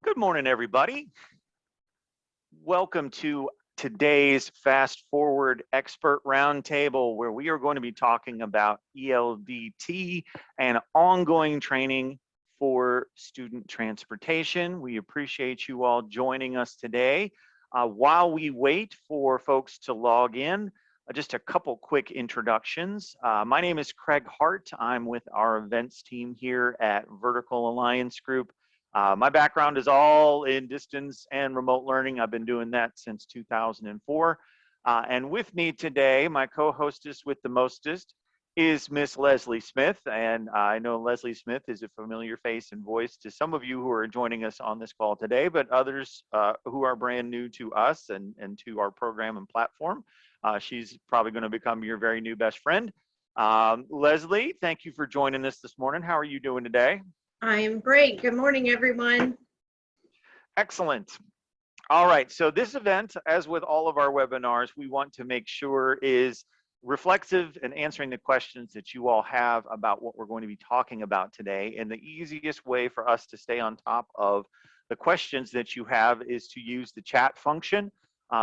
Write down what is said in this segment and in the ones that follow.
Good morning, everybody. Welcome to today's Fast Forward Expert Roundtable, where we are going to be talking about ELDT and ongoing training for student transportation. We appreciate you all joining us today. While we wait for folks to log in, just a couple quick introductions. My name is Craig Hart. I'm with our events team here at Vertical Alliance Group. My background is all in distance and remote learning. I've been doing that since 2004. And with me today, my co-hostess with the mostest is Miss Leslie Smith. And I know Leslie Smith is a familiar face and voice to some of you who are joining us on this call today, but others who are brand new to us and to our program and platform. She's probably going to become your very new best friend. Leslie, thank you for joining us this morning. How are you doing today? I am great. Good morning, everyone. Excellent. All right, so this event, as with all of our webinars, we want to make sure is reflexive and answering the questions that you all have about what we're going to be talking about today. And the easiest way for us to stay on top of the questions that you have is to use the chat function.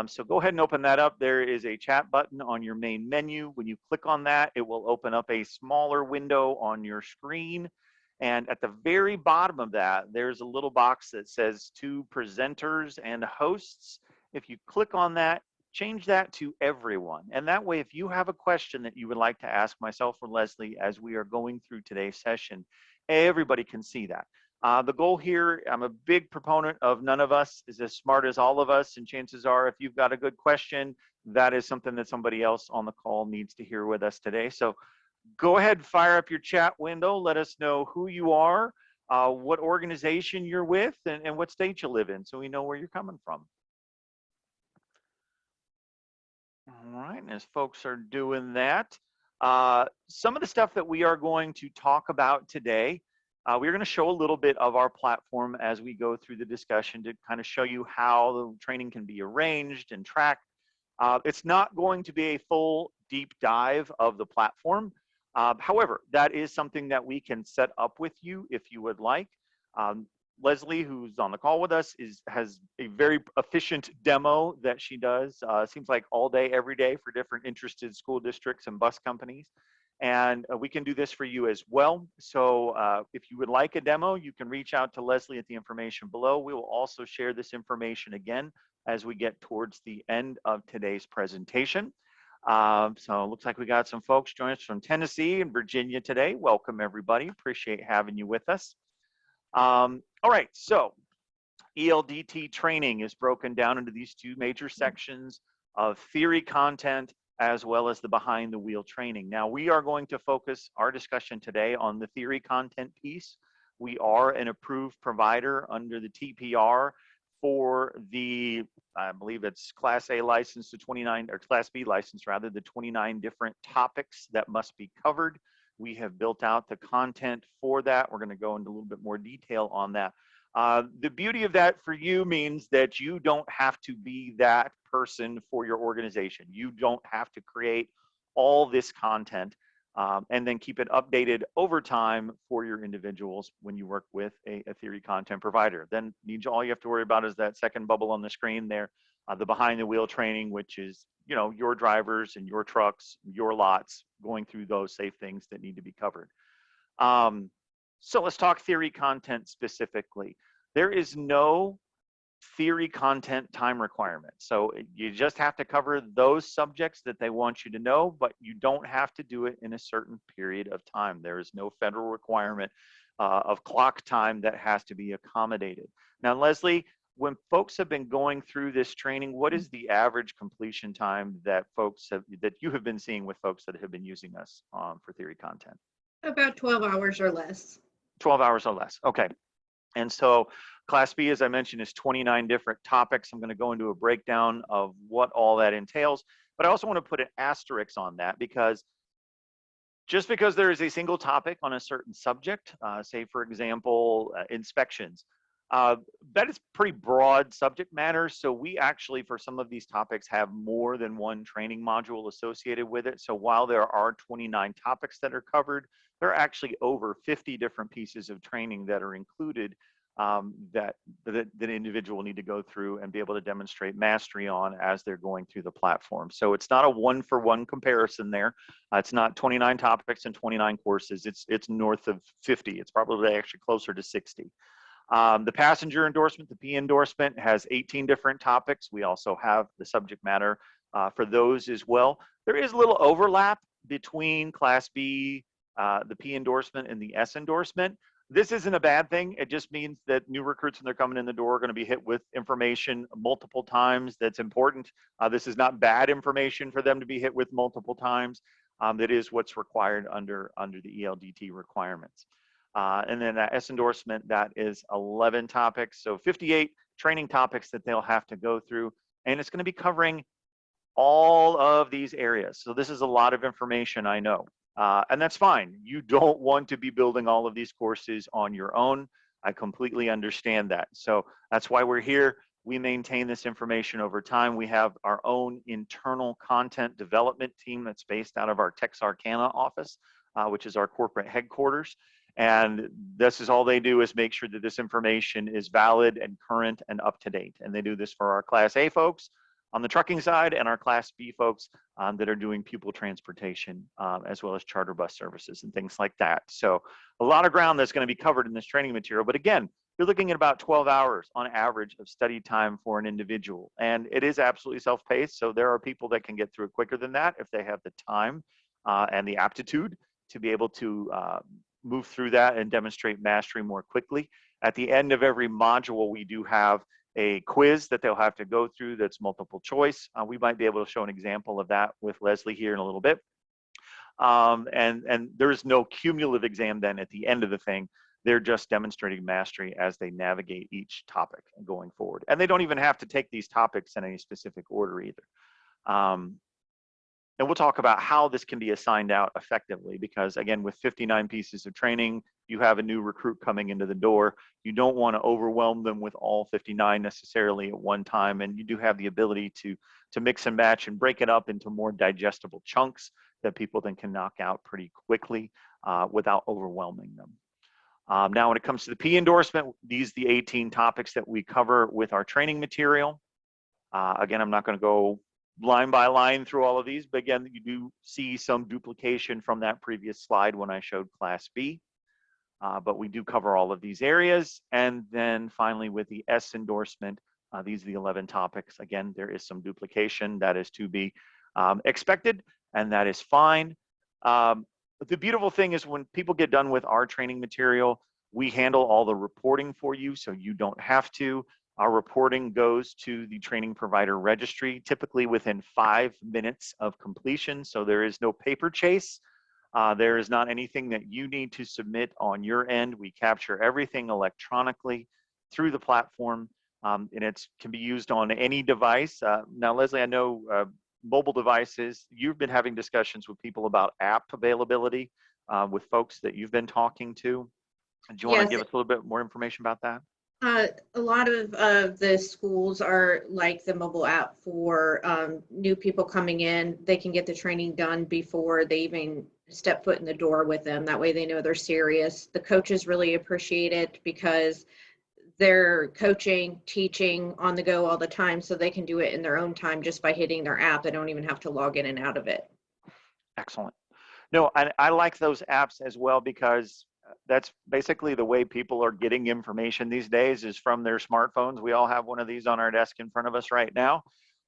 So go ahead and open that up. There is a chat button on your main menu. When you click on that, it will open up a smaller window on your screen. And at the very bottom of that, there's a little box that says to presenters and hosts. If you click on that, change that to everyone. And that way, if you have a question that you would like to ask myself or Leslie as we are going through today's session, everybody can see that. The goal here, I'm a big proponent of none of us is as smart as all of us. And chances are, if you've got a good question, that is something that somebody else on the call needs to hear with us today. So go ahead and fire up your chat window. Let us know who you are, what organization you're with, and what state you live in so we know where you're coming from. All right, and as folks are doing that, some of the stuff that we are going to talk about today, we're going to show a little bit of our platform as we go through the discussion to kind of show you how the training can be arranged and tracked. It's not going to be a full deep dive of the platform. However, that is something that we can set up with you if you would like. Leslie, who's on the call with us, has a very efficient demo that she does. Seems like all day, every day for different interested school districts and bus companies. And we can do this for you as well. So if you would like a demo, you can reach out to Leslie at the information below. We will also share this information again as we get towards the end of today's presentation. So it looks like we got some folks joining us from Tennessee and Virginia today. Welcome, everybody. Appreciate having you with us. All right, so ELDT training is broken down into these two major sections of theory content as well as the behind the wheel training. Now, we are going to focus our discussion today on the theory content piece. We are an approved provider under the TPR for the, I believe it's Class A license to 29, or Class B license rather, the 29 different topics that must be covered. We have built out the content for that. We're going to go into a little bit more detail on that. The beauty of that for you means that you don't have to be that person for your organization. You don't have to create all this content and then keep it updated over time for your individuals when you work with a theory content provider. Then all you have to worry about is that second bubble on the screen there, the behind the wheel training, which is, you know, your drivers and your trucks, your lots going through those safe things that need to be covered. So let's talk theory content specifically. There is no theory content time requirement. So you just have to cover those subjects that they want you to know, but you don't have to do it in a certain period of time. There is no federal requirement of clock time that has to be accommodated. Now, Leslie, when folks have been going through this training, what is the average completion time that you have been seeing with folks that have been using us for theory content? About 12 hours or less. 12 hours or less. Okay. And so Class B, as I mentioned, is 29 different topics. I'm going to go into a breakdown of what all that entails, but I also want to put an asterisk on that because just because there is a single topic on a certain subject, say for example, inspections, that is pretty broad subject matter. So we actually, for some of these topics, have more than one training module associated with it. So while there are 29 topics that are covered, there are actually over 50 different pieces of training that are included that the individual will need to go through and be able to demonstrate mastery on as they're going through the platform. So it's not a one-for-one comparison there. It's not 29 topics and 29 courses. It's north of 50. It's probably actually closer to 60. The passenger endorsement, the P endorsement, has 18 different topics. We also have the subject matter for those as well. There is a little overlap between Class B, the P endorsement, and the S endorsement. This isn't a bad thing. It just means that new recruits, when they're coming in the door, are going to be hit with information multiple times that's important. This is not bad information for them to be hit with multiple times. That is what's required under the ELDT requirements. And then that S endorsement, that is 11 topics. So 58 training topics that they'll have to go through. And it's going to be covering all of these areas. So this is a lot of information, I know. And that's fine. You don't want to be building all of these courses on your own. I completely understand that. So that's why we're here. We maintain this information over time. We have our own internal content development team that's based out of our Texarkana office, which is our corporate headquarters. And this is all they do is make sure that this information is valid and current and up to date. And they do this for our Class A folks on the trucking side and our Class B folks that are doing pupil transportation, as well as charter bus services and things like that. So a lot of ground that's going to be covered in this training material. But again, you're looking at about 12 hours on average of study time for an individual. And it is absolutely self-paced. So there are people that can get through it quicker than that if they have the time and the aptitude to be able to move through that and demonstrate mastery more quickly. At the end of every module, we do have a quiz that they'll have to go through that's multiple choice. We might be able to show an example of that with Leslie here in a little bit. And there is no cumulative exam then at the end of the thing. They're just demonstrating mastery as they navigate each topic going forward. And they don't even have to take these topics in any specific order either. And we'll talk about how this can be assigned out effectively, because again, with 59 pieces of training, you have a new recruit coming into the door. You don't want to overwhelm them with all 59 necessarily at one time. And you do have the ability to mix and match and break it up into more digestible chunks that people then can knock out pretty quickly without overwhelming them. Now, when it comes to the P endorsement, these are the 18 topics that we cover with our training material. Again, I'm not going to go line by line through all of these, but again, you do see some duplication from that previous slide when I showed Class B. But we do cover all of these areas. And then finally, with the S endorsement, these are the 11 topics. Again, there is some duplication that is to be expected, and that is fine. But the beautiful thing is when people get done with our training material, we handle all the reporting for you, so you don't have to. Our reporting goes to the training provider registry, typically within 5 minutes of completion. So there is no paper chase. There is not anything that you need to submit on your end. We capture everything electronically through the platform, and it can be used on any device. Now, Leslie, I know mobile devices, you've been having discussions with people about app availability with folks that you've been talking to. Do you want to give us a little bit more information about that? A lot of the schools are like the mobile app for new people coming in. They can get the training done before they even step foot in the door with them. That way they know they're serious. The coaches really appreciate it because they're coaching, teaching on the go all the time, so they can do it in their own time just by hitting their app. They don't even have to log in and out of it. Excellent. No, I like those apps as well, because that's basically the way people are getting information these days is from their smartphones. We all have one of these on our desk in front of us right now.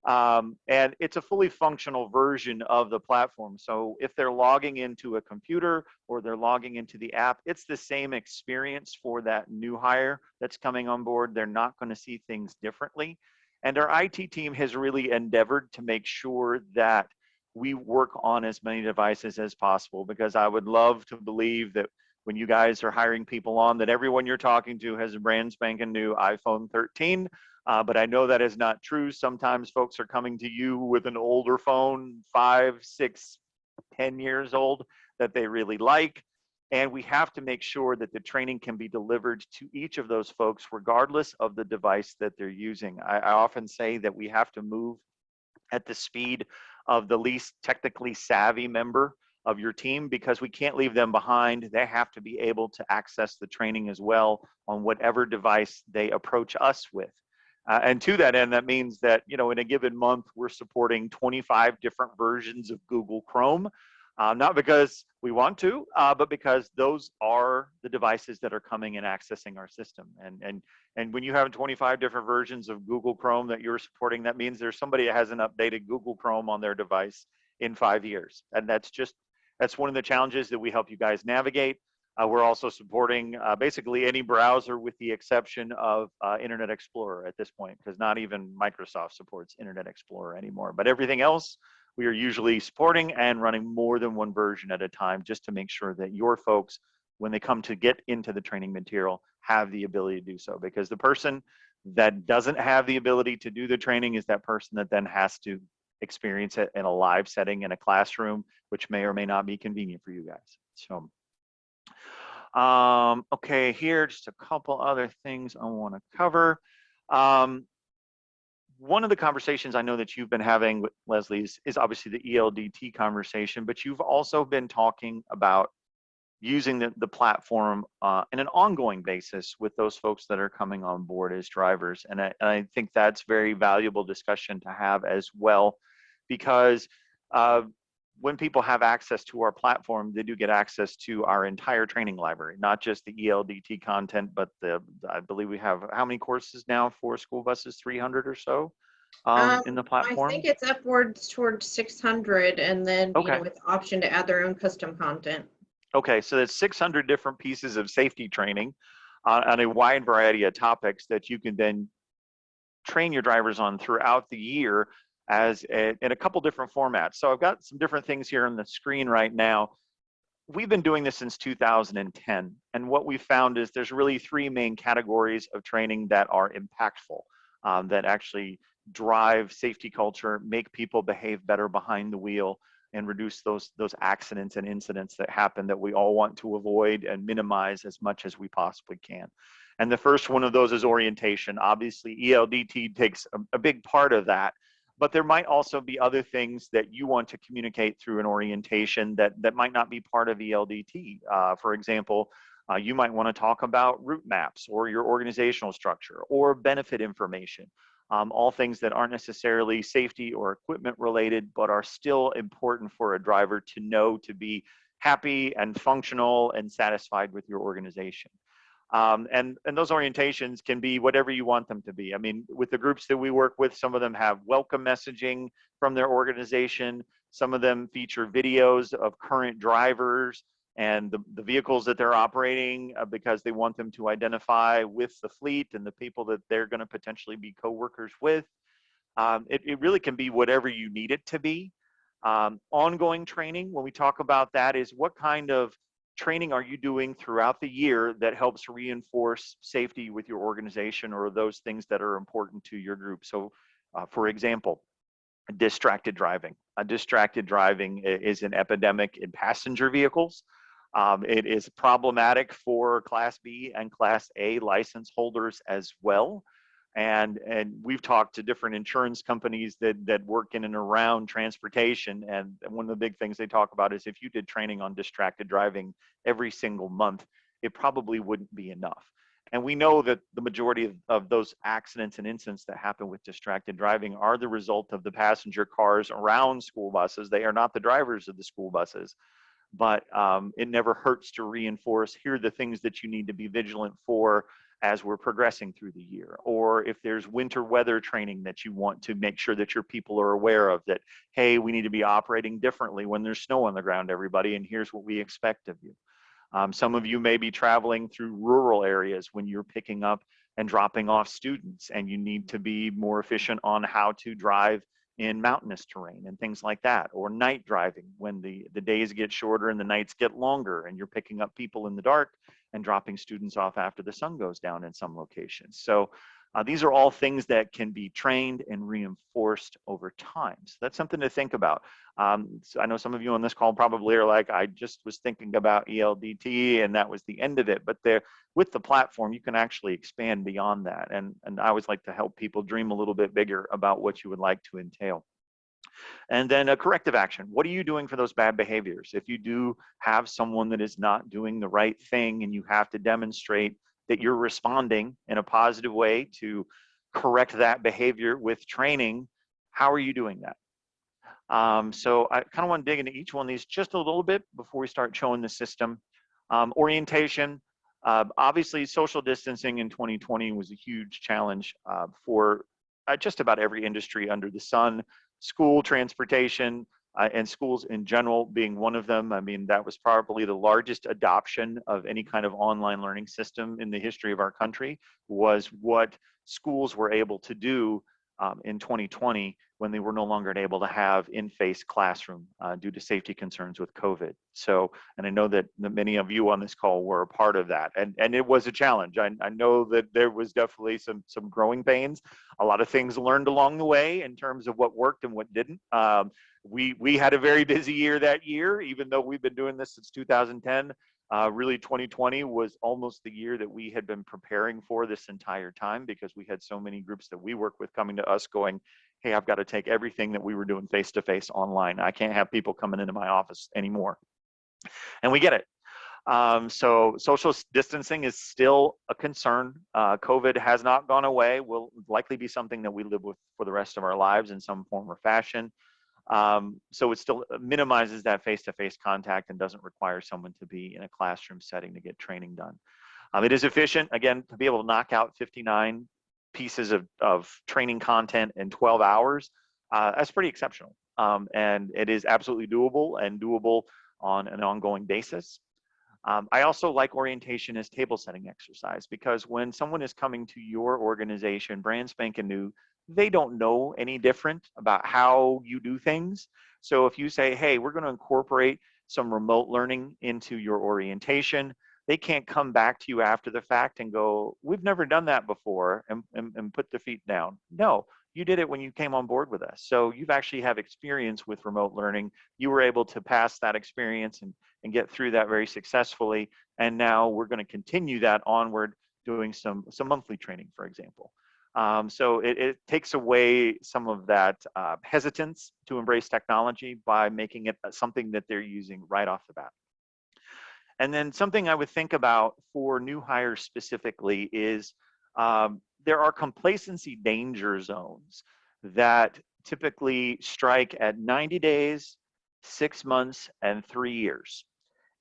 And it's a fully functional version of the platform. So if they're logging into a computer or they're logging into the app, it's the same experience for that new hire that's coming on board. They're not going to see things differently. And our IT team has really endeavored to make sure that we work on as many devices as possible, because I would love to believe that when you guys are hiring people on, that everyone you're talking to has a brand spanking new iPhone 13. But I know that is not true. Sometimes folks are coming to you with an older phone, 5, 6, 10 years old, that they really like. And we have to make sure that the training can be delivered to each of those folks, regardless of the device that they're using. I often say that we have to move at the speed of the least technically savvy member of your team, because we can't leave them behind. They have to be able to access the training as well on whatever device they approach us with. And to that end, that means that, you know, in a given month, we're supporting 25 different versions of Google Chrome, not because we want to, but because those are the devices that are coming and accessing our system. And when you have 25 different versions of Google Chrome that you're supporting, that means there's somebody that hasn't updated Google Chrome on their device in 5 years. And that's one of the challenges that we help you guys navigate. We're also supporting basically any browser with the exception of Internet Explorer at this point, because not even Microsoft supports Internet Explorer anymore. But everything else, we are usually supporting and running more than one version at a time, just to make sure that your folks, when they come to get into the training material, have the ability to do so. Because the person that doesn't have the ability to do the training is that person that then has to experience it in a live setting in a classroom, which may or may not be convenient for you guys. So. Okay, here, just a couple other things I want to cover. One of the conversations I know that you've been having with Leslie is obviously the ELDT conversation, but you've also been talking about using the platform in an ongoing basis with those folks that are coming on board as drivers. And I think that's very valuable discussion to have as well, because when people have access to our platform, they do get access to our entire training library, not just the ELDT content, but I believe we have how many courses now for school buses? 300 or so in the platform? I think it's upwards towards 600, and then, okay. You know, with the option to add their own custom content. Okay, so that's 600 different pieces of safety training on a wide variety of topics that you can then train your drivers on throughout the year in a couple different formats. So I've got some different things here on the screen right now. We've been doing this since 2010. And what we found is there's really three main categories of training that are impactful, that actually drive safety culture, make people behave better behind the wheel, and reduce those accidents and incidents that happen that we all want to avoid and minimize as much as we possibly can. And the first one of those is orientation. Obviously, ELDT takes a big part of that, but there might also be other things that you want to communicate through an orientation that might not be part of ELDT. For example, you might want to talk about route maps or your organizational structure or benefit information. All things that aren't necessarily safety or equipment related, but are still important for a driver to know to be happy and functional and satisfied with your organization. And those orientations can be whatever you want them to be. I mean, with the groups that we work with, some of them have welcome messaging from their organization. Some of them feature videos of current drivers and the vehicles that they're operating, because they want them to identify with the fleet and the people that they're going to potentially be co-workers with. It really can be whatever you need it to be. Ongoing training, when we talk about that, is what kind of training are you doing throughout the year that helps reinforce safety with your organization or those things that are important to your group? So, for example, distracted driving. Distracted driving is an epidemic in passenger vehicles. It is problematic for Class B and Class A license holders as well. And we've talked to different insurance companies that work in and around transportation. And one of the big things they talk about is if you did training on distracted driving every single month, it probably wouldn't be enough. And we know that the majority of those accidents and incidents that happen with distracted driving are the result of the passenger cars around school buses. They are not the drivers of the school buses. But it never hurts to reinforce, here are the things that you need to be vigilant for as we're progressing through the year. Or if there's winter weather training that you want to make sure that your people are aware of, that, hey, we need to be operating differently when there's snow on the ground, everybody, and here's what we expect of you. Some of you may be traveling through rural areas when you're picking up and dropping off students, and you need to be more efficient on how to drive in mountainous terrain and things like that, or night driving when the days get shorter and the nights get longer and you're picking up people in the dark and dropping students off after the sun goes down in some locations. So these are all things that can be trained and reinforced over time. So that's something to think about. So I know some of you on this call probably are like, I just was thinking about ELDT and that was the end of it. But there, with the platform, you can actually expand beyond that. And I always like to help people dream a little bit bigger about what you would like to entail. And then a corrective action. What are you doing for those bad behaviors? If you do have someone that is not doing the right thing and you have to demonstrate that you're responding in a positive way to correct that behavior with training, how are you doing that? So I kind of want to dig into each one of these just a little bit before we start showing the system. Orientation, obviously social distancing in 2020 was a huge challenge for just about every industry under the sun, school, transportation, and schools in general being one of them. I mean, that was probably the largest adoption of any kind of online learning system in the history of our country, was what schools were able to do in 2020 when they were no longer able to have in-face classroom due to safety concerns with COVID. So, and I know that many of you on this call were a part of that, and it was a challenge. I know that there was definitely some growing pains, a lot of things learned along the way in terms of what worked and what didn't. We had a very busy year that year, even though we've been doing this since 2010. Really 2020 was almost the year that we had been preparing for this entire time, because we had so many groups that we work with coming to us going, hey, I've got to take everything that we were doing face-to-face online. I can't have people coming into my office anymore. And we get it. So social distancing is still a concern. COVID has not gone away, will likely be something that we live with for the rest of our lives in some form or fashion. So it still minimizes that face-to-face contact and doesn't require someone to be in a classroom setting to get training done. It is efficient, again, to be able to knock out 59 pieces of training content in 12 hours. That's pretty exceptional. And it is absolutely doable, and doable on an ongoing basis. I also like orientation as table setting exercise, because when someone is coming to your organization brand spanking new, they don't know any different about how you do things. So if you say, hey, we're going to incorporate some remote learning into your orientation, they can't come back to you after the fact and go, we've never done that before, and put their feet down. No, you did it when you came on board with us. So you've actually have experience with remote learning. You were able to pass that experience and get through that very successfully. And now we're going to continue that onward, doing some monthly training, for example. So it takes away some of that hesitance to embrace technology by making it something that they're using right off the bat. And then something I would think about for new hires specifically is there are complacency danger zones that typically strike at 90 days, 6 months, and 3 years.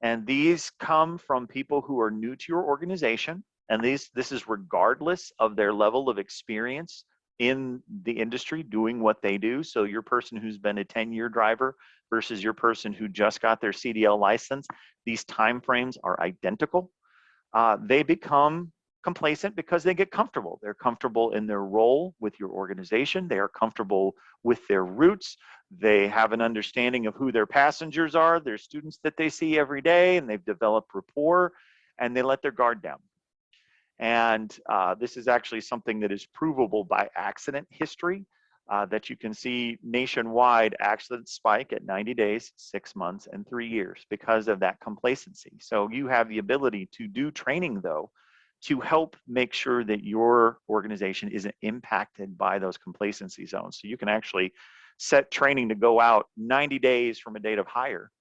And these come from people who are new to your organization. And this is regardless of their level of experience in the industry doing what they do. So your person who's been a 10-year driver versus your person who just got their CDL license, these timeframes are identical. They become complacent because they get comfortable. They're comfortable in their role with your organization. They are comfortable with their routes. They have an understanding of who their passengers are, their students that they see every day, and they've developed rapport, and they let their guard down. And this is actually something that is provable by accident history, that you can see nationwide accidents spike at 90 days, 6 months, and 3 years because of that complacency. So you have the ability to do training, though, to help make sure that your organization isn't impacted by those complacency zones. So you can actually set training to go out 90 days from a date of hire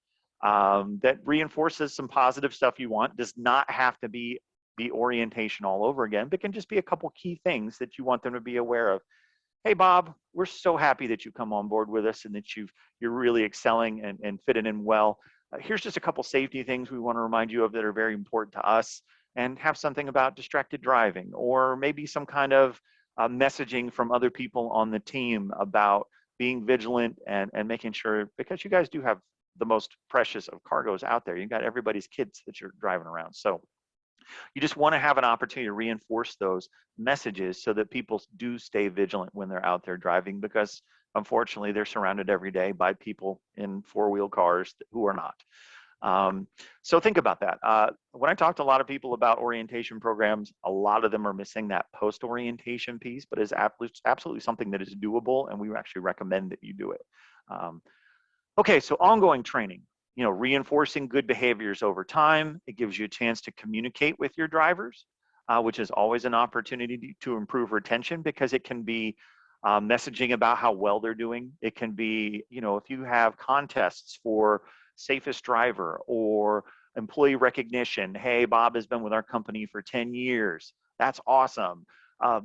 that reinforces some positive stuff you want. Does not have to be orientation all over again, but can just be a couple key things that you want them to be aware of. Hey, Bob, we're so happy that you come on board with us and that you're really excelling and fitting in well. Here's just a couple safety things we want to remind you of that are very important to us, and have something about distracted driving, or maybe some kind of messaging from other people on the team about being vigilant and making sure, because you guys do have the most precious of cargoes out there. You've got everybody's kids that you're driving around. So you just want to have an opportunity to reinforce those messages so that people do stay vigilant when they're out there driving, because unfortunately they're surrounded every day by people in four-wheel cars who are not. So think about that. When I talk to a lot of people about orientation programs, a lot of them are missing that post-orientation piece, but it's absolutely something that is doable, and we actually recommend that you do it. Okay, so ongoing training. Reinforcing good behaviors over time. It gives you a chance to communicate with your drivers, which is always an opportunity to improve retention, because it can be messaging about how well they're doing. It can be, if you have contests for safest driver or employee recognition. Hey, Bob has been with our company for 10 years. That's awesome.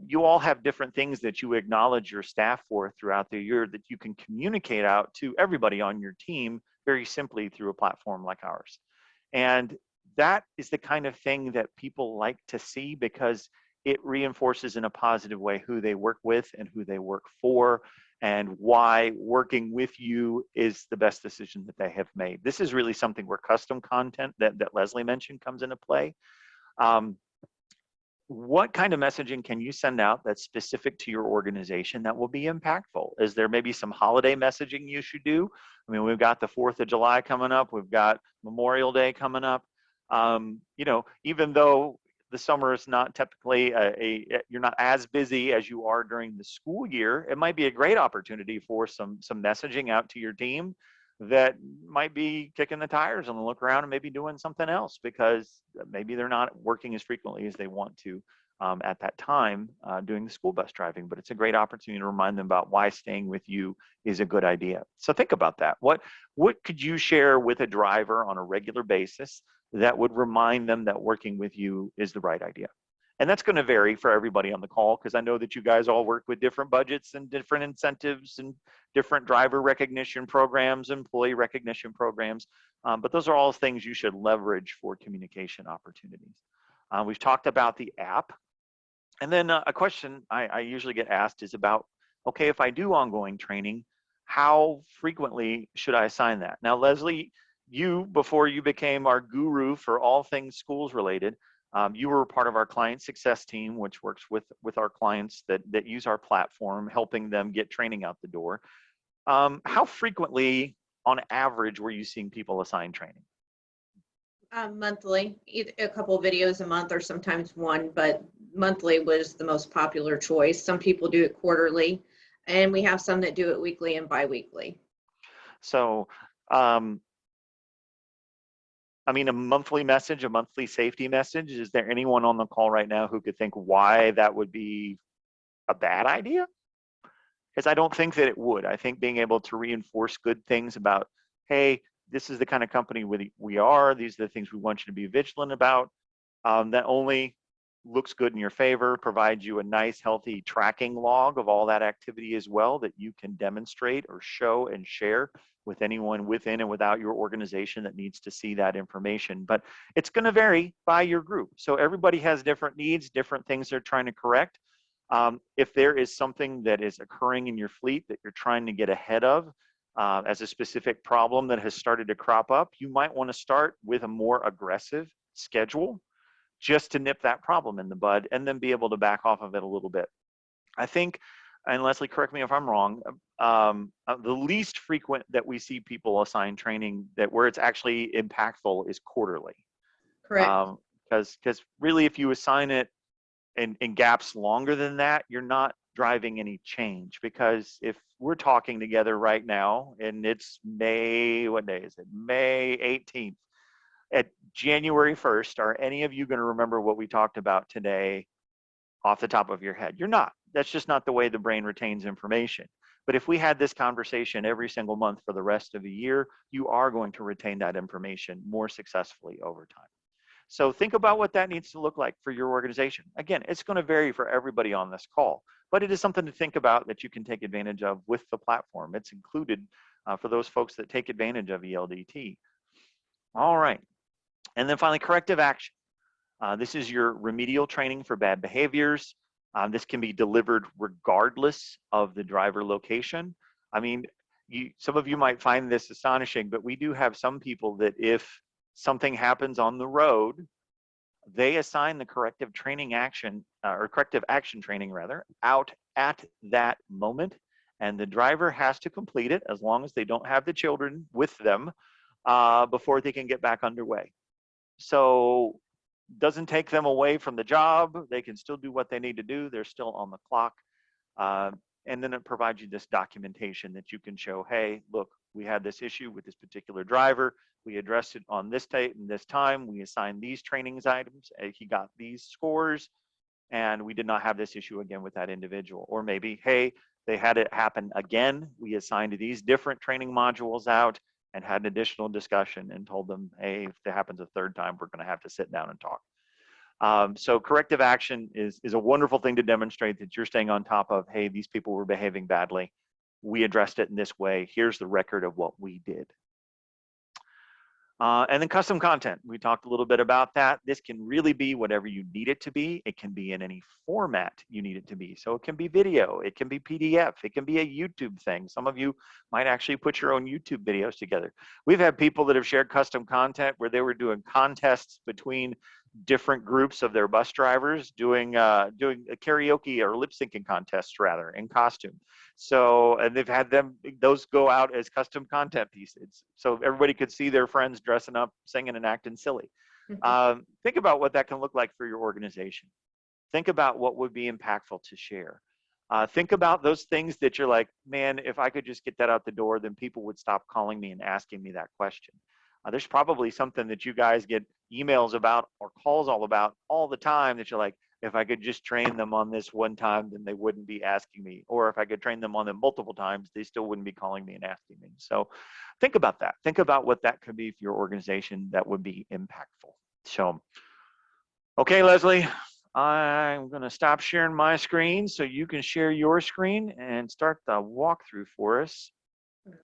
You all have different things that you acknowledge your staff for throughout the year that you can communicate out to everybody on your team very simply through a platform like ours. And that is the kind of thing that people like to see because it reinforces in a positive way who they work with and who they work for and why working with you is the best decision that they have made. This is really something where custom content that Leslie mentioned comes into play. What kind of messaging can you send out that's specific to your organization that will be impactful? Is there maybe some holiday messaging you should do? I mean, we've got the 4th of July coming up. We've got Memorial Day coming up. Even though the summer is not typically you're not as busy as you are during the school year, it might be a great opportunity for some messaging out to your team that might be kicking the tires and look around and maybe doing something else because maybe they're not working as frequently as they want to at that time doing the school bus driving. But it's a great opportunity to remind them about why staying with you is a good idea. So think about that. What could you share with a driver on a regular basis that would remind them that working with you is the right idea? And that's going to vary for everybody on the call because I know that you guys all work with different budgets and different incentives and different driver recognition programs, employee recognition programs. But those are all things you should leverage for communication opportunities. We've talked about the app. And then a question I usually get asked is about, okay, if I do ongoing training, how frequently should I assign that? Now, Leslie, before you became our guru for all things schools related, you were part of our client success team, which works with our clients that use our platform, helping them get training out the door. How frequently, on average, were you seeing people assign training? Monthly, a couple of videos a month or sometimes one, but monthly was the most popular choice. Some people do it quarterly, and we have some that do it weekly and bi-weekly. So, I mean, a monthly message, a monthly safety message, is there anyone on the call right now who could think why that would be a bad idea? Because I don't think that it would. I think being able to reinforce good things about, hey, this is the kind of company we are, these are the things we want you to be vigilant about, that only looks good in your favor, provides you a nice, healthy tracking log of all that activity as well that you can demonstrate or show and share with anyone within and without your organization that needs to see that information. But it's going to vary by your group. So everybody has different needs, different things they're trying to correct. If there is something that is occurring in your fleet that you're trying to get ahead of as a specific problem that has started to crop up, you might want to start with a more aggressive schedule just to nip that problem in the bud and then be able to back off of it a little bit. I think, and Leslie, correct me if I'm wrong, the least frequent that we see people assign training that where it's actually impactful is quarterly. Correct. Because really, if you assign it in gaps longer than that, you're not driving any change. Because if we're talking together right now and it's May, what day is it? May 18th. At January 1st, are any of you going to remember what we talked about today off the top of your head? You're not. That's just not the way the brain retains information. But if we had this conversation every single month for the rest of the year, you are going to retain that information more successfully over time. So think about what that needs to look like for your organization. Again, it's going to vary for everybody on this call, but it is something to think about that you can take advantage of with the platform. It's included for those folks that take advantage of ELDT. All right. And then finally, corrective action. This is your remedial training for bad behaviors. This can be delivered regardless of the driver location. I mean, some of you might find this astonishing, but we do have some people that if something happens on the road, they assign the corrective action training rather, out at that moment. And the driver has to complete it as long as they don't have the children with them before they can get back underway. So doesn't take them away from the job. They can still do what they need to do. They're still on the clock. And then it provides you this documentation that you can show, hey, look, we had this issue with this particular driver. We addressed it on this date and this time. We assigned these trainings items. He got these scores, and we did not have this issue again with that individual. Or maybe, hey, they had it happen again, we assigned these different training modules out and had an additional discussion and told them, hey, if it happens a third time, we're going to have to sit down and talk. So corrective action is a wonderful thing to demonstrate that you're staying on top of, hey, these people were behaving badly. We addressed it in this way. Here's the record of what we did. And then custom content. We talked a little bit about that. This can really be whatever you need it to be. It can be in any format you need it to be. So it can be video, it can be PDF, it can be a YouTube thing. Some of you might actually put your own YouTube videos together. We've had people that have shared custom content where they were doing contests between different groups of their bus drivers doing a karaoke or lip syncing contests rather in costume. So, and they've had those go out as custom content pieces. So everybody could see their friends dressing up, singing and acting silly. Think about what that can look like for your organization. Think about what would be impactful to share. Think about those things that you're like, man, if I could just get that out the door, then people would stop calling me and asking me that question. There's probably something that you guys get emails about or calls all about all the time that you're like, if I could just train them on this one time, then they wouldn't be asking me. Or if I could train them on them multiple times, they still wouldn't be calling me and asking me. So think about that. Think about what that could be for your organization that would be impactful. So, okay, Leslie, I'm going to stop sharing my screen so you can share your screen and start the walkthrough for us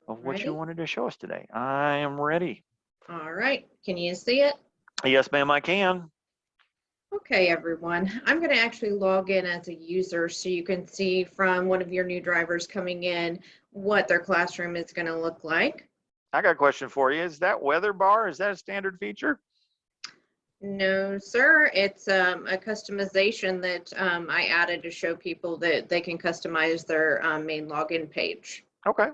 of what you wanted to show us today. I am ready. All right. Can you see it? Yes, ma'am, I can. Okay, everyone. I'm going to actually log in as a user so you can see from one of your new drivers coming in what their classroom is going to look like. I got a question for you. Is that weather bar, is that a standard feature? No, sir. It's a customization that I added to show people that they can customize their main login page. Okay,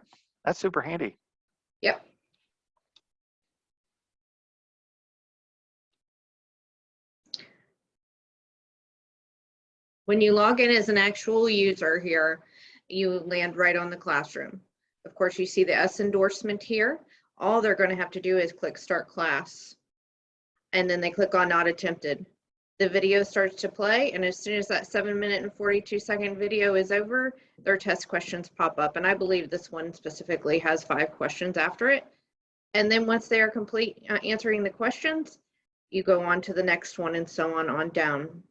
that's super handy. Yep. When you log in as an actual user here, you land right on the classroom. Of course, you see the S endorsement here. All they're going to have to do is click Start Class. And then they click on Not Attempted. The video starts to play, and as soon as that 7-minute and 42-second video is over, their test questions pop up. And I believe this one specifically has 5 questions after it. And then once they are complete answering the questions, you go on to the next one and so on down.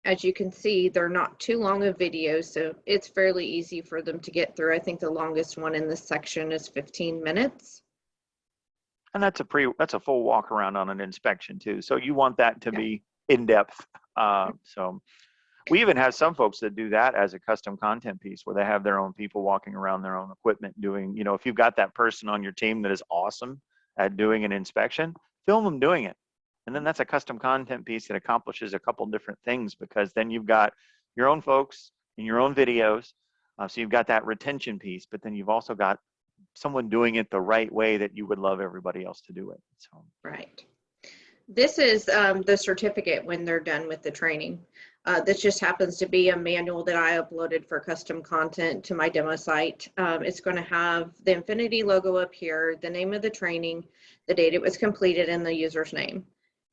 As you can see, they're not too long of videos, so it's fairly easy for them to get through. I think the longest one in this section is 15 minutes. And that's a full walk around on an inspection too. So you want that to be in depth. So we even have some folks that do that as a custom content piece where they have their own people walking around their own equipment doing, you know, if you've got that person on your team that is awesome at doing an inspection, film them doing it. And then that's a custom content piece that accomplishes a couple different things because then you've got your own folks in your own videos. So you've got that retention piece, but then you've also got someone doing it the right way that you would love everybody else to do it. So right. This is the certificate when they're done with the training. This just happens to be a manual that I uploaded for custom content to my demo site. It's going to have the Infinit-I logo up here, the name of the training, the date it was completed, and the user's name.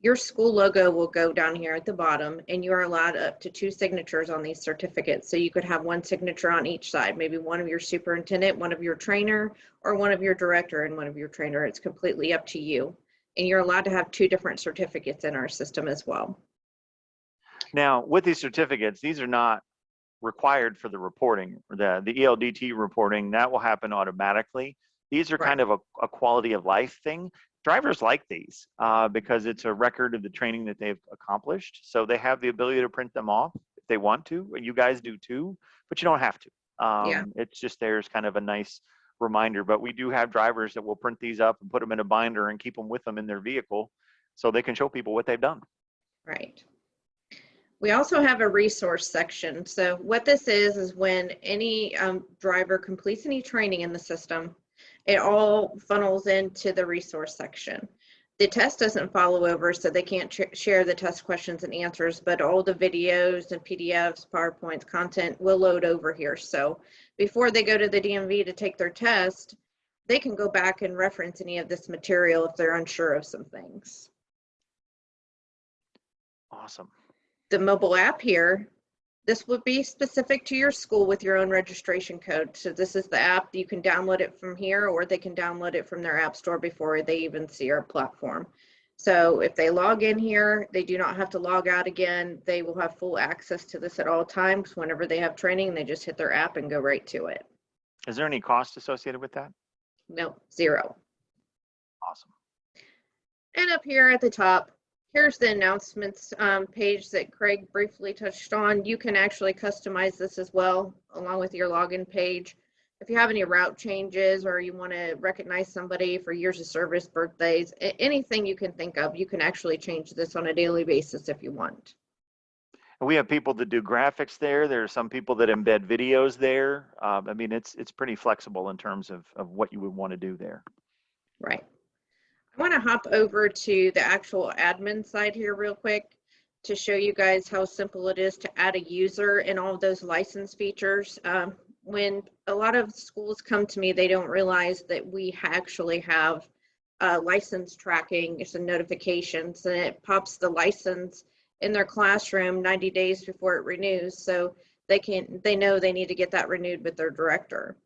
Your school logo will go down here at the bottom, and you are allowed up to 2 signatures on these certificates. So you could have 1 signature on each side, maybe one of your superintendent, one of your trainer, or one of your director and one of your trainer. It's completely up to you. And you're allowed to have 2 different certificates in our system as well. Now, with these certificates, these are not required for the reporting, the ELDT reporting. That will happen automatically. These are kind of a quality of life thing. Drivers like these because it's a record of the training that they've accomplished. So they have the ability to print them off if they want to. You guys do too, but you don't have to. It's just there's kind of a nice reminder. But we do have drivers that will print these up and put them in a binder and keep them with them in their vehicle so they can show people what they've done. Right. We also have a resource section. So what this is when any driver completes any training in the system, it all funnels into the resource section. The test doesn't follow over, so they can't share the test questions and answers, but all the videos and PDFs, PowerPoints, content will load over here. So before they go to the DMV to take their test, they can go back and reference any of this material if they're unsure of some things. Awesome. The mobile app here, This would be specific to your school with your own registration code. So this is the app. You can download it from here, or they can download it from their app store before they even see our platform. So if they log in here, they do not have to log out again. They will have full access to this at all times. Whenever they have training, they just hit their app and go right to it. Is there any cost associated with that? No, zero. Awesome. And up here at the top, here's the announcements page that Craig briefly touched on. You can actually customize this as well, along with your login page. If you have any route changes or you want to recognize somebody for years of service, birthdays, anything you can think of, you can actually change this on a daily basis if you want. And we have people that do graphics there. There are some people that embed videos there. I mean, it's pretty flexible in terms of what you would want to do there. Right. I want to hop over to the actual admin side here real quick to show you guys how simple it is to add a user and all of those license features. When a lot of schools come to me, they don't realize that we actually have license tracking, some notifications, and it pops the license in their classroom 90 days before it renews. So they know they need to get that renewed with their director.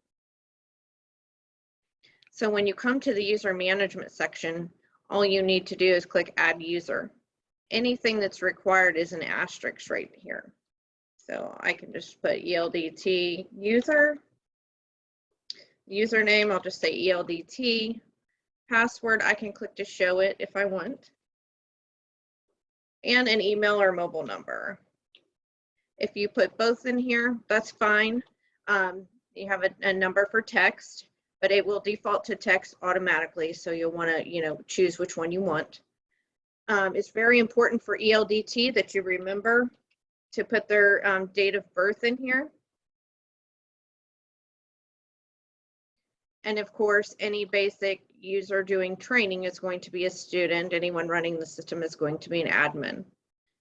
So when you come to the user management section, all you need to do is click add user. Anything that's required is an asterisk right here. So I can just put ELDT user. Username, I'll just say ELDT. Password, I can click to show it if I want. And an email or mobile number. If you put both in here, that's fine. You have a number for text, but it will default to text automatically. So you'll want to, choose which one you want. It's very important for ELDT that you remember to put their date of birth in here. And of course, any basic user doing training is going to be a student. Anyone running the system is going to be an admin.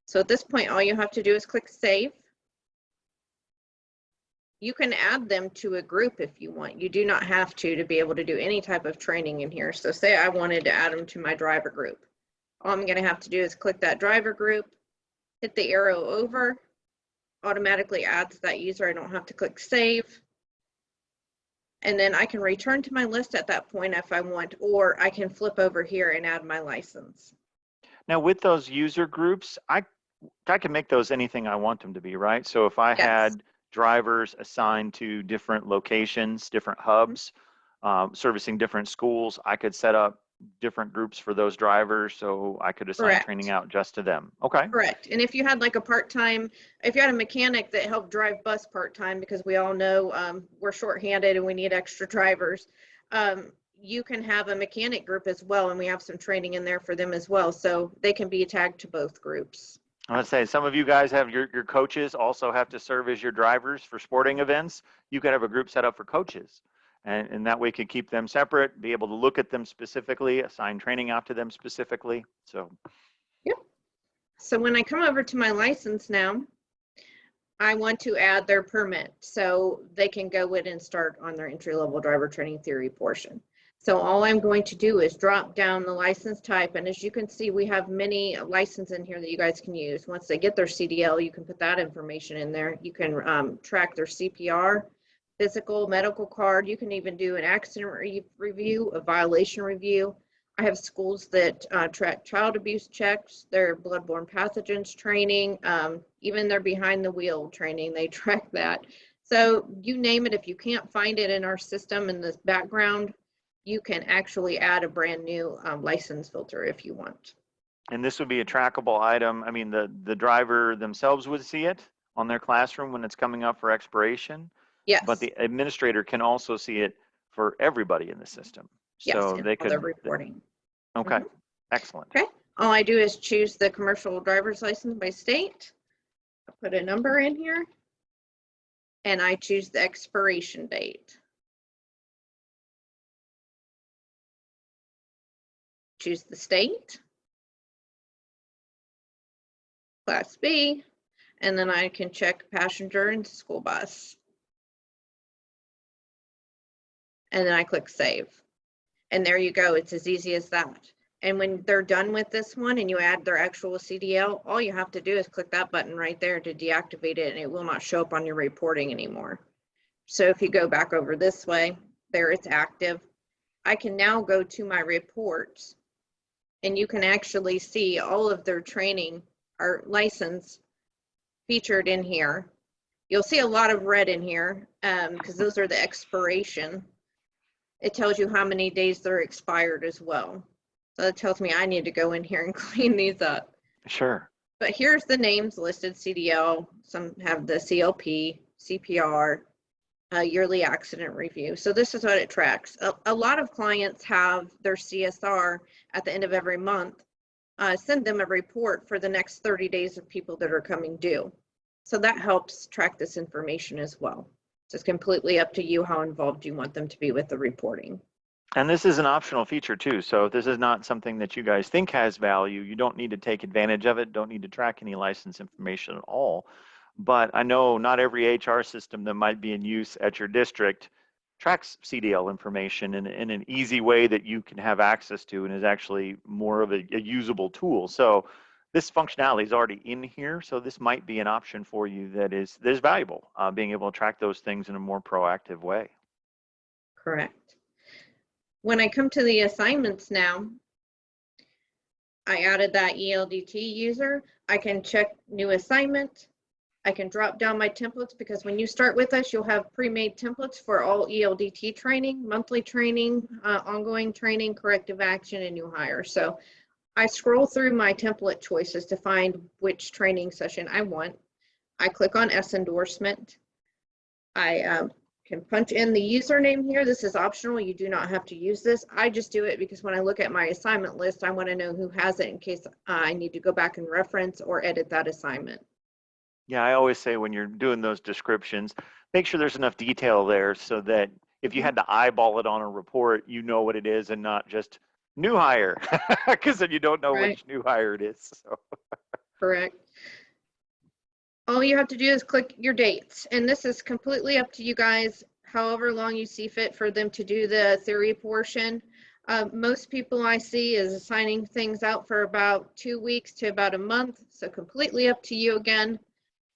So at this point, all you have to do is click save. You can add them to a group if you want. You do not have to be able to do any type of training in here. So say I wanted to add them to my driver group. All I'm going to have to do is click that driver group, hit the arrow over, automatically adds that user. I don't have to click save. And then I can return to my list at that point if I want, or I can flip over here and add my license. Now with those user groups, I can make those anything I want them to be, right? So if I had drivers assigned to different locations, different hubs, servicing different schools, I could set up different groups for those drivers, so I could assign training out just to them. Okay. Correct. And if you had like a part-time, if you had a mechanic that helped drive bus part-time, because we all know we're shorthanded and we need extra drivers, you can have a mechanic group as well, and we have some training in there for them as well, so they can be tagged to both groups. I want to say, some of you guys have your coaches also have to serve as your drivers for sporting events. You could have a group set up for coaches. And that way you can keep them separate, be able to look at them specifically, assign training out to them specifically. So. Yep. So when I come over to my license now, I want to add their permit so they can go in and start on their entry-level driver training theory portion. So all I'm going to do is drop down the license type. And as you can see, we have many licenses in here that you guys can use. Once they get their CDL, you can put that information in there. You can track their CPR, physical, medical card. You can even do an accident review, a violation review. I have schools that track child abuse checks, their bloodborne pathogens training, even their behind the wheel training, they track that. So you name it, if you can't find it in our system in the background, you can actually add a brand new license filter if you want. And this would be a trackable item. I mean, the driver themselves would see it on their classroom when it's coming up for expiration. Yes. But the administrator can also see it for everybody in the system. So yes, they could. reporting. Okay, excellent. Okay, all I do is choose the commercial driver's license by state. I put a number in here, and I choose the expiration date. Choose the state, Class B, and then I can check passenger and school bus. And then I click save. And there you go, it's as easy as that. And when they're done with this one and you add their actual CDL, all you have to do is click that button right there to deactivate it, and it will not show up on your reporting anymore. So if you go back over this way, there it's active. I can now go to my reports, and you can actually see all of their training or license featured in here. You'll see a lot of red in here because those are the expiration. It tells you how many days they're expired as well. So it tells me I need to go in here and clean these up. Sure. But here's the names listed: CDL, some have the CLP, CPR, yearly accident review. So this is what it tracks. A lot of clients have their CSR at the end of every month, send them a report for the next 30 days of people that are coming due. So that helps track this information as well. So it's completely up to you how involved you want them to be with the reporting. And this is an optional feature too. So if this is not something that you guys think has value, you don't need to take advantage of it, don't need to track any license information at all. But I know not every HR system that might be in use at your district tracks CDL information in an easy way that you can have access to and is actually more of a usable tool. So this functionality is already in here. So this might be an option for you that is valuable, being able to track those things in a more proactive way. Correct. When I come to the assignments now, I added that ELDT user. I can check new assignment. I can drop down my templates, because when you start with us, you'll have pre-made templates for all ELDT training, monthly training, ongoing training, corrective action, and new hire. So I scroll through my template choices to find which training session I want. I click on S endorsement. I can punch in the username here. This is optional. You do not have to use this. I just do it because when I look at my assignment list, I want to know who has it in case I need to go back and reference or edit that assignment. Yeah, I always say when you're doing those descriptions, make sure there's enough detail there so that if you had to eyeball it on a report, you know what it is and not just new hire, because then you don't know Right. which new hire it is. So. Correct. All you have to do is click your dates, and this is completely up to you guys, however long you see fit for them to do the theory portion. Most people I see is assigning things out for about 2 weeks to about a month, so completely up to you again.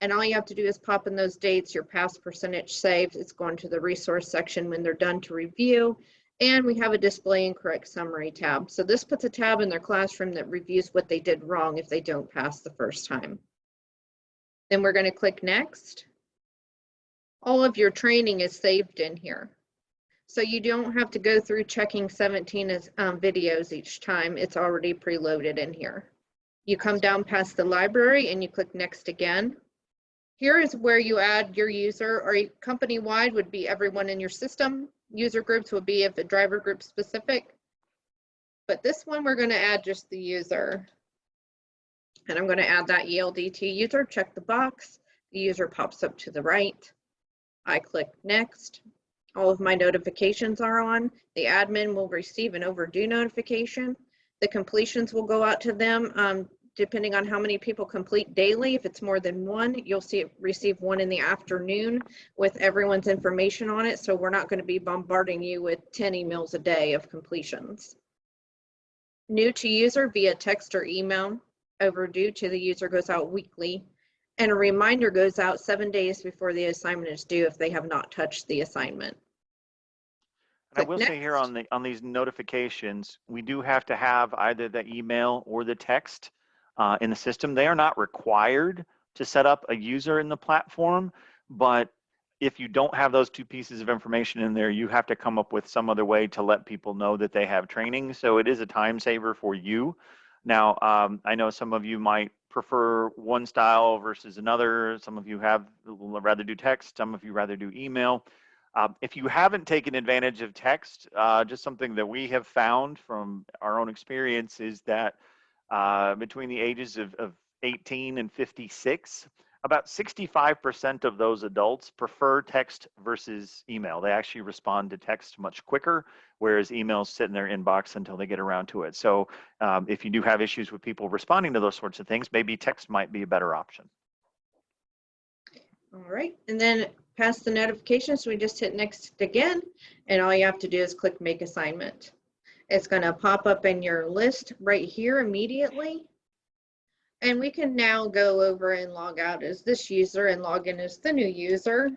And all you have to do is pop in those dates, your past percentage saved. It's going to the resource section when they're done to review. And we have a display and correct summary tab. So this puts a tab in their classroom that reviews what they did wrong if they don't pass the first time. Then we're going to click next. All of your training is saved in here. So you don't have to go through checking 17 videos each time. It's already preloaded in here. You come down past the library and you click next again. Here is where you add your user, or company-wide would be everyone in your system. User groups would be if a driver group specific. But this one, we're going to add just the user. And I'm going to add that ELDT user, check the box. The user pops up to the right. I click next. All of my notifications are on. The admin will receive an overdue notification. The completions will go out to them. Depending on how many people complete daily, if it's more than one, you'll receive one in the afternoon with everyone's information on it. So we're not going to be bombarding you with 10 emails a day of completions. New to user via text or email. Overdue to the user goes out weekly. And a reminder goes out 7 days before the assignment is due if they have not touched the assignment. And I will say here on these notifications, we do have to have either the email or the text in the system. They are not required to set up a user in the platform, but if you don't have those two pieces of information in there, you have to come up with some other way to let people know that they have training. So it is a time saver for you. Now, I know some of you might prefer one style versus another. Some of you will rather do text. Some of you rather do email. If you haven't taken advantage of text, just something that we have found from our own experience is that between the ages of 18 and 56, about 65% of those adults prefer text versus email. They actually respond to text much quicker, whereas emails sit in their inbox until they get around to it. So if you do have issues with people responding to those sorts of things, maybe text might be a better option. All right, and then past the notifications, we just hit next again, and all you have to do is click make assignment. It's going to pop up in your list right here immediately. And we can now go over and log out as this user and log in as the new user.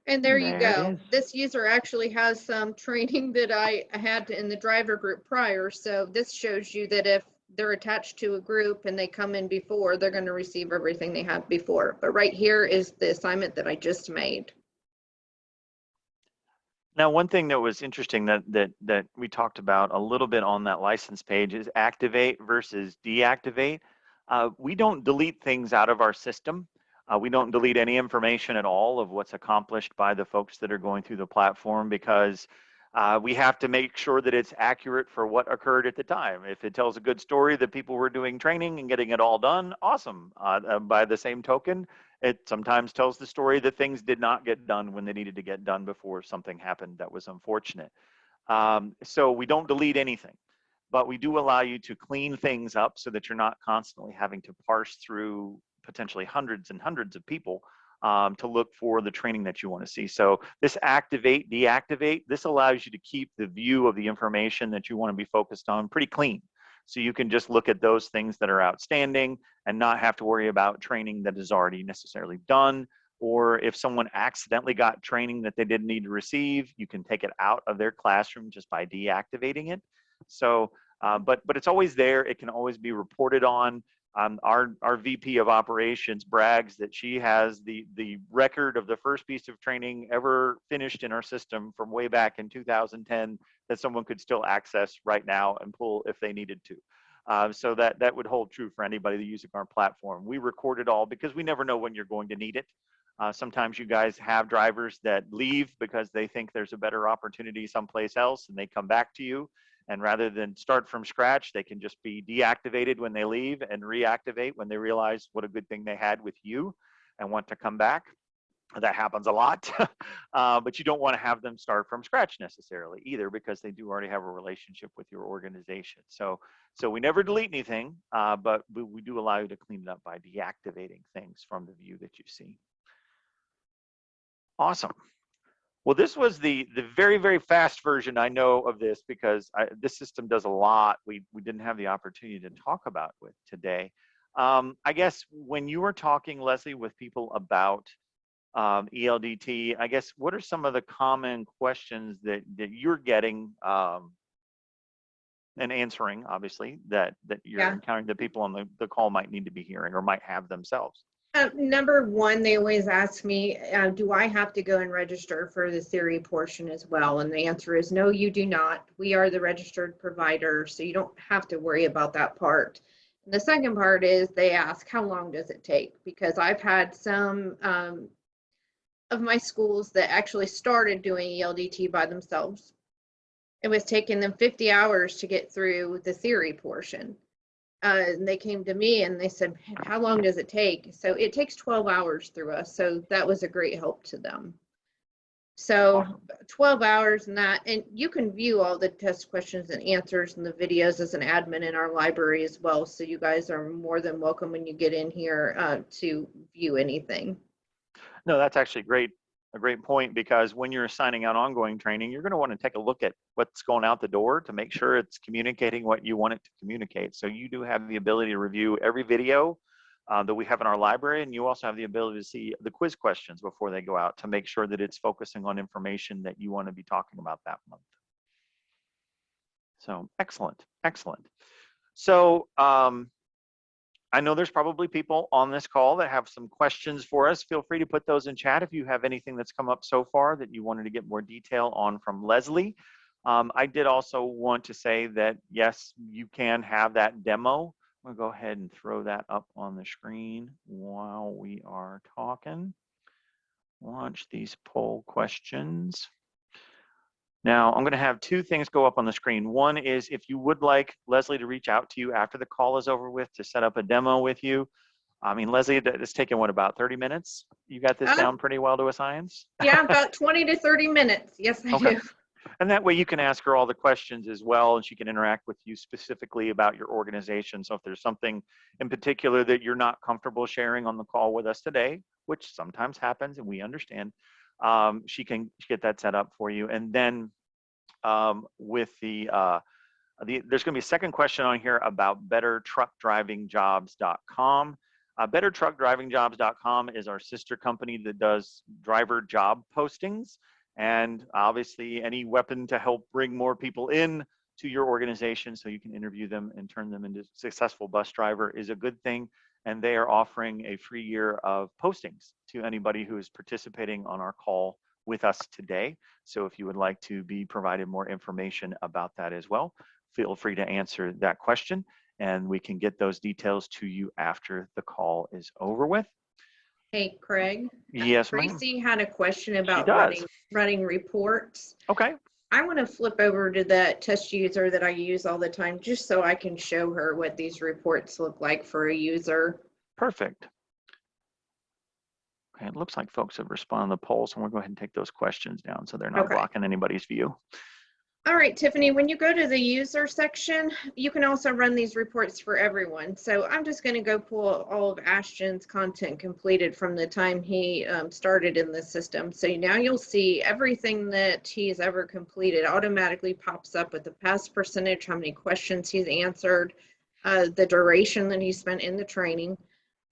And there you There it go. is. This user actually has some training that I had in the driver group prior. So this shows you that if they're attached to a group and they come in before, they're going to receive everything they had before. But right here is the assignment that I just made. Now, one thing that was interesting that we talked about a little bit on that license page is activate versus deactivate. We don't delete things out of our system. We don't delete any information at all of what's accomplished by the folks that are going through the platform, because we have to make sure that it's accurate for what occurred at the time. If it tells a good story that people were doing training and getting it all done, awesome. By the same token, it sometimes tells the story that things did not get done when they needed to get done before something happened that was unfortunate. So we don't delete anything, but we do allow you to clean things up so that you're not constantly having to parse through potentially hundreds and hundreds of people to look for the training that you want to see. So this activate, deactivate, this allows you to keep the view of the information that you want to be focused on pretty clean. So you can just look at those things that are outstanding and not have to worry about training that is already necessarily done. Or if someone accidentally got training that they didn't need to receive, you can take it out of their classroom just by deactivating it. So, but it's always there. It can always be reported on. Our VP of operations brags that she has the record of the first piece of training ever finished in our system from way back in 2010 that someone could still access right now and pull if they needed to. So that would hold true for anybody using our platform. We record it all because we never know when you're going to need it. Sometimes you guys have drivers that leave because they think there's a better opportunity someplace else and they come back to you. And rather than start from scratch, they can just be deactivated when they leave and reactivate when they realize what a good thing they had with you and want to come back. That happens a lot, but you don't want to have them start from scratch necessarily either, because they do already have a relationship with your organization. So we never delete anything, but we do allow you to clean it up by deactivating things from the view that you see. Awesome. Well, this was the very, very fast version, I know, of this, because this system does a lot we didn't have the opportunity to talk about with today. I guess when you were talking, Leslie, with people about ELDT, I guess, what are some of the common questions that you're getting and answering, obviously, that you're encountering that people on the call might need to be hearing or might have themselves? Number one, they always ask me, do I have to go and register for the theory portion as well? And the answer is no, you do not. We are the registered provider, so you don't have to worry about that part. And the second part is they ask, how long does it take? Because I've had some of my schools that actually started doing ELDT by themselves. It was taking them 50 hours to get through the theory portion. And they came to me and they said, how long does it take? So it takes 12 hours through us. So that was a great help to them. So 12 hours and that, and you can view all the test questions and answers and the videos as an admin in our library as well. So you guys are more than welcome when you get in here to view anything. No, that's actually a great point, because when you're assigning out ongoing training, you're going to want to take a look at what's going out the door to make sure it's communicating what you want it to communicate. So you do have the ability to review every video that we have in our library, and you also have the ability to see the quiz questions before they go out to make sure that it's focusing on information that you want to be talking about that month. So excellent, excellent. So I know there's probably people on this call that have some questions for us. Feel free to put those in chat if you have anything that's come up so far that you wanted to get more detail on from Leslie. I did also want to say that, yes, you can have that demo. I'm gonna go ahead and throw that up on the screen while we are talking. Launch these poll questions. Now, I'm going to have two things go up on the screen. One is if you would like Leslie to reach out to you after the call is over with to set up a demo with you. I mean, Leslie, it's taken, what, about 30 minutes? You got this down pretty well to a science? Yeah, about 20 to 30 minutes. Yes, I do. And that way you can ask her all the questions as well, and she can interact with you specifically about your organization. So if there's something in particular that you're not comfortable sharing on the call with us today, which sometimes happens and we understand, she can get that set up for you. And then with there's going to be a second question on here about bettertruckdrivingjobs.com. Bettertruckdrivingjobs.com is our sister company that does driver job postings. And obviously, any weapon to help bring more people in to your organization so you can interview them and turn them into successful bus driver is a good thing. And they are offering a free year of postings to anybody who is participating on our call with us today. So if you would like to be provided more information about that as well, feel free to answer that question and we can get those details to you after the call is over with. Hey, Craig. Yes, ma'am. Tracy had a question She about does. running reports. Okay. I want to flip over to that test user that I use all the time, just so I can show her what these reports look like for a user. Perfect. Okay, it looks like folks have responded to the poll, so we'll go ahead and take those questions down so they're not blocking anybody's view. All right, Tiffany, when you go to the user section, you can also run these reports for everyone. So I'm just going to go pull all of Ashton's content completed from the time he started in the system. So now you'll see everything that he's ever completed automatically pops up with the pass percentage, how many questions he's answered, the duration that he spent in the training,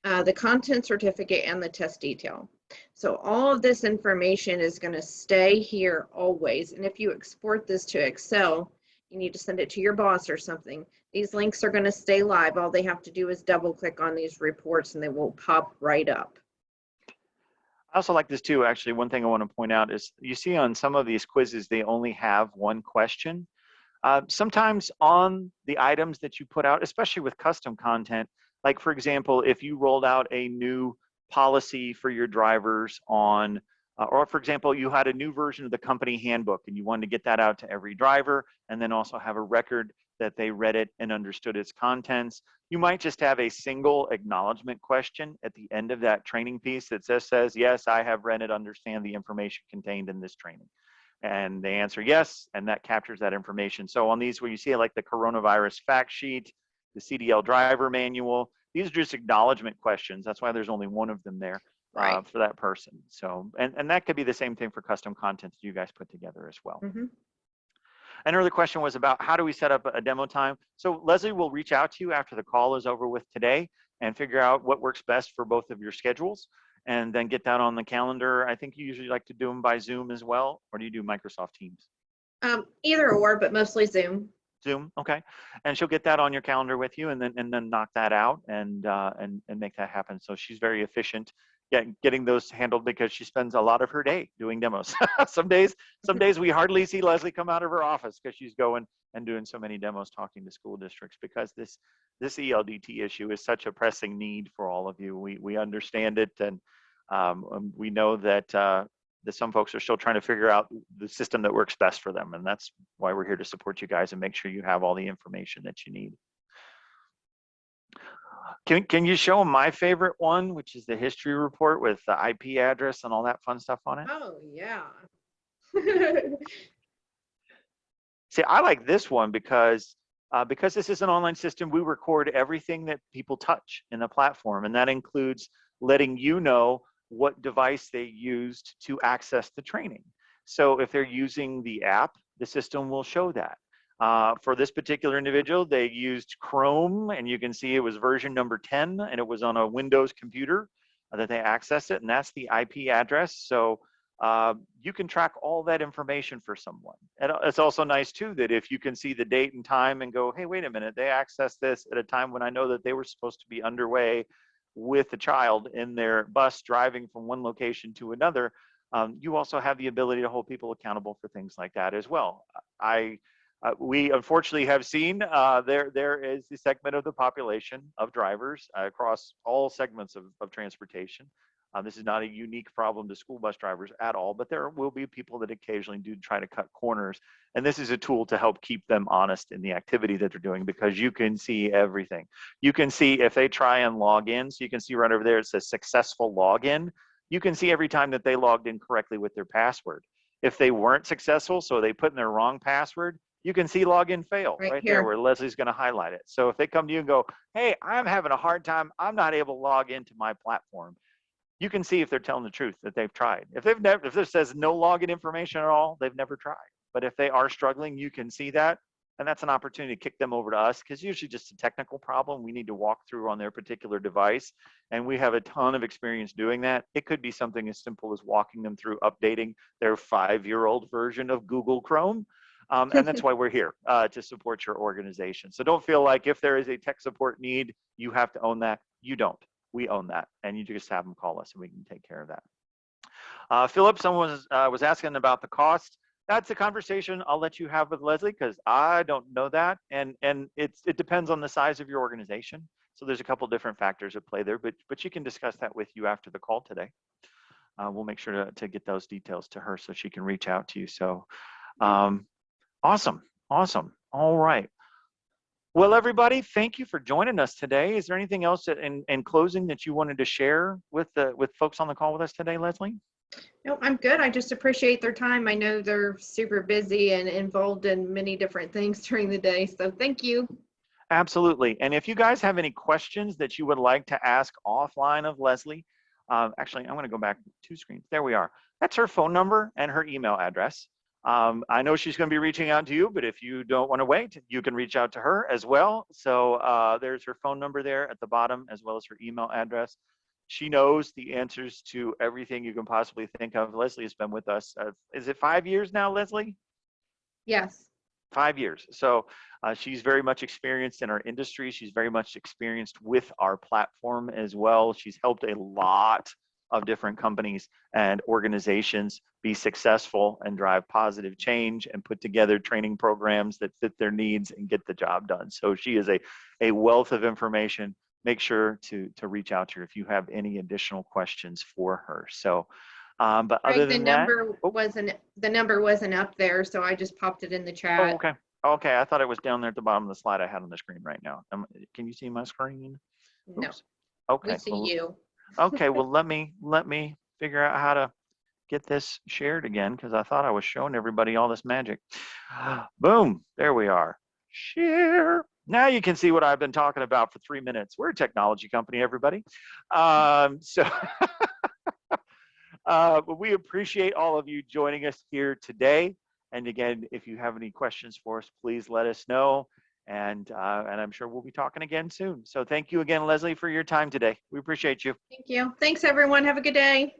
the content certificate, and the test detail. So all of this information is going to stay here always. And if you export this to Excel, you need to send it to your boss or something. These links are going to stay live. All they have to do is double click on these reports and they will pop right up. I also like this too, actually. One thing I want to point out is you see on some of these quizzes, they only have one question. Sometimes on the items that you put out, especially with custom content, like for example, if you rolled out a new policy for your drivers on, or for example, you had a new version of the company handbook and you wanted to get that out to every driver and then also have a record that they read it and understood its contents. You might just have a single acknowledgement question at the end of that training piece that says, yes, I have read it, understand the information contained in this training. And they answer yes, and that captures that information. So on these where you see like the coronavirus fact sheet, the CDL driver manual, these are just acknowledgement questions. That's why there's only one of them there for that person. So, and that could be the same thing for custom content that you guys put together as well. Mm-hmm. Another question was about how do we set up a demo time? So Leslie will reach out to you after the call is over with today and figure out what works best for both of your schedules and then get that on the calendar. I think you usually like to do them by Zoom as well, or do you do Microsoft Teams? Either or, but mostly Zoom. Zoom, okay. And she'll get that on your calendar with you and then knock that out and make that happen. So she's very efficient getting those handled because she spends a lot of her day doing demos. Some days we hardly see Leslie come out of her office because she's going and doing so many demos talking to school districts because this ELDT issue is such a pressing need for all of you. We understand it and we know that some folks are still trying to figure out the system that works best for them. And that's why we're here to support you guys and make sure you have all the information that you need. Can you show my favorite one, which is the history report with the IP address and all that fun stuff on it? Oh, yeah. See, I like this one because this is an online system, we record everything that people touch in the platform. And that includes letting you know what device they used to access the training. So if they're using the app, the system will show that. For this particular individual, they used Chrome, and you can see it was version number 10, and it was on a Windows computer that they accessed it, and that's the IP address. So you can track all that information for someone. And it's also nice too that if you can see the date and time and go, hey, wait a minute, they accessed this at a time when I know that they were supposed to be underway with a child in their bus driving from one location to another, you also have the ability to hold people accountable for things like that as well. We unfortunately have seen there is a segment of the population of drivers across all segments of transportation. This is not a unique problem to school bus drivers at all, but there will be people that occasionally do try to cut corners. And this is a tool to help keep them honest in the activity that they're doing because you can see everything. You can see if they try and log in, so you can see right over there, it says successful login. You can see every time that they logged in correctly with their password. If they weren't successful, so they put in their wrong password, you can see login fail right there where Leslie's going to highlight it. So if they come to you and go, hey, I'm having a hard time, I'm not able to log into my platform, you can see if they're telling the truth that they've tried. If this says no login information at all, they've never tried. But if they are struggling, you can see that. And that's an opportunity to kick them over to us, because usually just a technical problem we need to walk through on their particular device. And we have a ton of experience doing that. It could be something as simple as walking them through updating their 5-year-old version of Google Chrome. And that's why we're here, to support your organization. So don't feel like if there is a tech support need, you have to own that. You don't. We own that. And you just have them call us and we can take care of that. Philip, someone was asking about the cost. That's a conversation I'll let you have with Leslie, because I don't know that. And it depends on the size of your organization. So there's a couple different factors at play there, but she can discuss that with you after the call today. We'll make sure to get those details to her so she can reach out to you. So awesome. All right. Well, everybody, thank you for joining us today. Is there anything else in closing that you wanted to share with folks on the call with us today, Leslie? No, I'm good. I just appreciate their time. I know they're super busy and involved in many different things during the day. So thank you. Absolutely. And if you guys have any questions that you would like to ask offline of Leslie, actually, I'm going to go back 2 screens. There we are. That's her phone number and her email address. I know she's going to be reaching out to you, but if you don't want to wait, you can reach out to her as well. So there's her phone number there at the bottom, as well as her email address. She knows the answers to everything you can possibly think of. Leslie has been with us. Is it 5 years now, Leslie? Yes. 5 years. So she's very much experienced in our industry. She's very much experienced with our platform as well. She's helped a lot of different companies and organizations be successful and drive positive change and put together training programs that fit their needs and get the job done. So she is a wealth of information. Make sure to reach out to her if you have any additional questions for her. So, but other than that, the number wasn't up there, so I just popped it in the chat. oh, okay. Okay, I thought it was down there at the bottom of the slide I had on the screen right now. Can you see my screen? No. Oops. Okay. We see you. Okay, well, let me figure out how to get this shared again, because I thought I was showing everybody all this magic. Boom, there we are. Share. Now you can see what I've been talking about for 3 minutes. We're a technology company, everybody. But we appreciate all of you joining us here today. And again, if you have any questions for us, please let us know. And I'm sure we'll be talking again soon. So thank you again, Leslie, for your time today. We appreciate you. Thank you. Thanks, everyone. Have a good day.